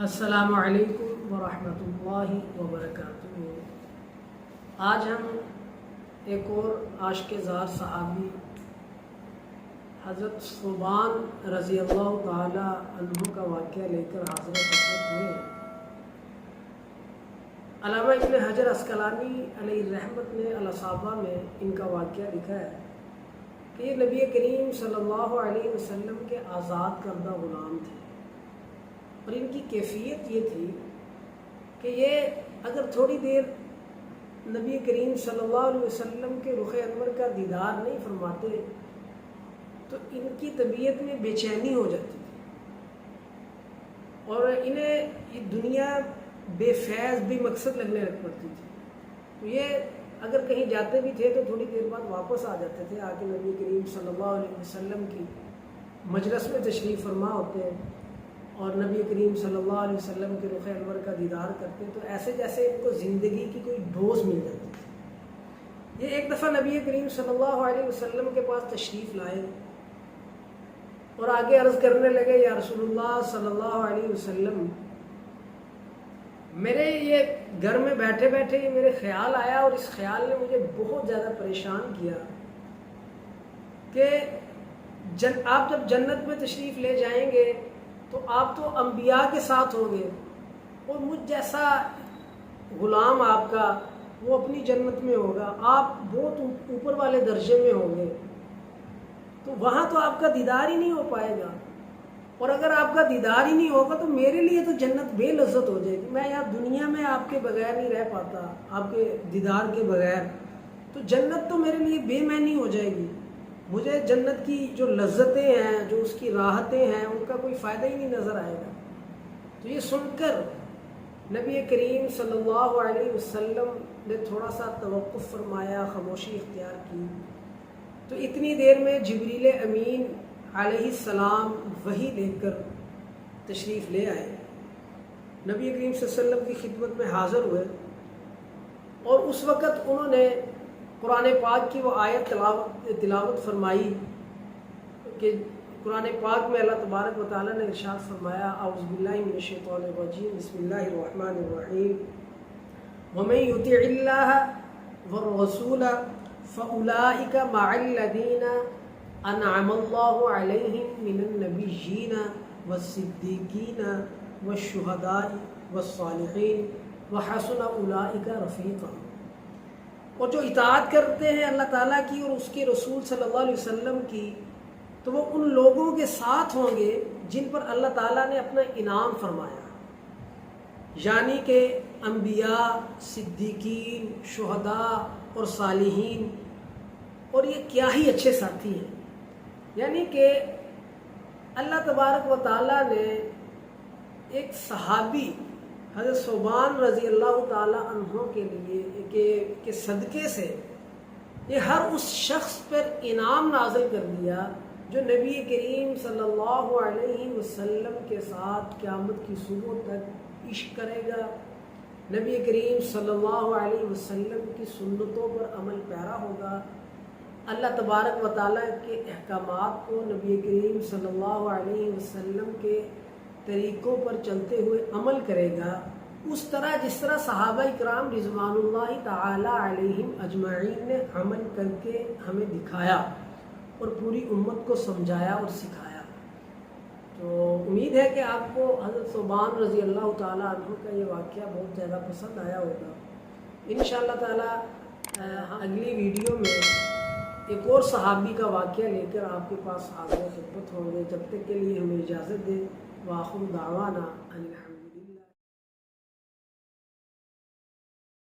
السلام علیکم ورحمۃ اللہ وبرکاتہ۔ آج ہم ایک اور عاشق زار صحابی حضرت ثوبان رضی اللہ تعالی عنہ کا واقعہ لے کر حاضر خدمت ہوئے۔ علامہ ابن حجر عسقلانی علیہ الرحمت نے الاصابہ میں ان کا واقعہ لکھا ہے کہ یہ نبی کریم صلی اللہ علیہ وسلم کے آزاد کردہ غلام تھے، اور ان کی کیفیت یہ تھی کہ یہ اگر تھوڑی دیر نبی کریم صلی اللہ علیہ وسلم کے رخ انور کا دیدار نہیں فرماتے تو ان کی طبیعت میں بے چینی ہو جاتی تھی، اور انہیں یہ دنیا بے فیض بے مقصد لگنے لگ پڑتی تھی۔ تو یہ اگر کہیں جاتے بھی تھے تو تھوڑی دیر بعد واپس آ جاتے تھے، آ کے نبی کریم صلی اللہ علیہ وسلم کی مجلس میں تشریف فرما ہوتے ہیں اور نبی کریم صلی اللہ علیہ وسلم کے رخ انور کا دیدار کرتے، تو ایسے جیسے ان کو زندگی کی کوئی ڈوز مل جاتی تھی۔ یہ ایک دفعہ نبی کریم صلی اللہ علیہ وسلم کے پاس تشریف لائے اور آگے عرض کرنے لگے، یا رسول اللہ صلی اللہ علیہ وسلم، میرے یہ گھر میں بیٹھے بیٹھے یہ میرے خیال آیا، اور اس خیال نے مجھے بہت زیادہ پریشان کیا کہ آپ جب جنت میں تشریف لے جائیں گے تو آپ تو انبیاء کے ساتھ ہوں گے، اور مجھ جیسا غلام آپ کا وہ اپنی جنت میں ہوگا، آپ بہت اوپر والے درجے میں ہوں گے، تو وہاں تو آپ کا دیدار ہی نہیں ہو پائے گا، اور اگر آپ کا دیدار ہی نہیں ہوگا تو میرے لیے تو جنت بے لذت ہو جائے گی۔ میں یہاں دنیا میں آپ کے بغیر نہیں رہ پاتا، آپ کے دیدار کے بغیر، تو جنت تو میرے لیے بے معنی ہو جائے گی، مجھے جنت کی جو لذتیں ہیں، جو اس کی راحتیں ہیں، ان کا کوئی فائدہ ہی نہیں نظر آئے گا۔ تو یہ سن کر نبی کریم صلی اللہ علیہ وسلم نے تھوڑا سا توقف فرمایا، خاموشی اختیار کی، تو اتنی دیر میں جبریل امین علیہ السلام وحی لے کر تشریف لے آئے، نبی کریم صلی اللہ علیہ وسلم کی خدمت میں حاضر ہوئے، اور اس وقت انہوں نے قرآن پاک کی وہ آیت تلاوت فرمائی کہ قرآن پاک میں اللہ تبارک و تعالیٰ نے ارشاد فرمایا، اعوذ باللہ من الشیطان الرجیم، بسم اللہ الرحمن الرحیم، وَمَن يُطِعِ اللَّهَ وَالرَّسُولَ فَأُولَٰئِكَ مَعَ الَّذِينَ أَنْعَمَ اللَّهُ عَلَيْهِم مِّنَ النَّبِيِّينَ وَالصِّدِّيقِينَ وَالشُّهَدَاءِ وَالصَّالِحِينَ وَحَسُنَ أُولَٰئِكَ رَفِيقًا۔ اور جو اطاعت کرتے ہیں اللہ تعالیٰ کی اور اس کے رسول صلی اللہ علیہ وسلم کی، تو وہ ان لوگوں کے ساتھ ہوں گے جن پر اللہ تعالیٰ نے اپنا انعام فرمایا، یعنی کہ انبیاء، صدیقین، شہداء اور صالحین، اور یہ کیا ہی اچھے ساتھی ہیں۔ یعنی کہ اللہ تبارک و تعالیٰ نے ایک صحابی حضرت ثوبان رضی اللہ تعالی عنہ کے لیے کہ صدقے سے یہ ہر اس شخص پر انعام نازل کر دیا جو نبی کریم صلی اللہ علیہ وسلم کے ساتھ قیامت کی صبح تک عشق کرے گا، نبی کریم صلی اللہ علیہ وسلم کی سنتوں پر عمل پیرا ہوگا، اللہ تبارک و تعالیٰ کے احکامات کو نبی کریم صلی اللہ علیہ وسلم کے طریقوں پر چلتے ہوئے عمل کرے گا، اس طرح جس طرح صحابہ اکرام رضوان اللہ تعالی علیہم اجمعین نے عمل کر کے ہمیں دکھایا اور پوری امت کو سمجھایا اور سکھایا۔ تو امید ہے کہ آپ کو حضرت ثوبان رضی اللہ تعالی عنہ کا یہ واقعہ بہت زیادہ پسند آیا ہوگا۔ انشاءاللہ تعالی اگلی ویڈیو میں ایک اور صحابی کا واقعہ لے کر آپ کے پاس حاضر خدمت ہوں گے۔ جب تک کے لیے ہمیں اجازت دیں، وآخر دعوانا ان الحمد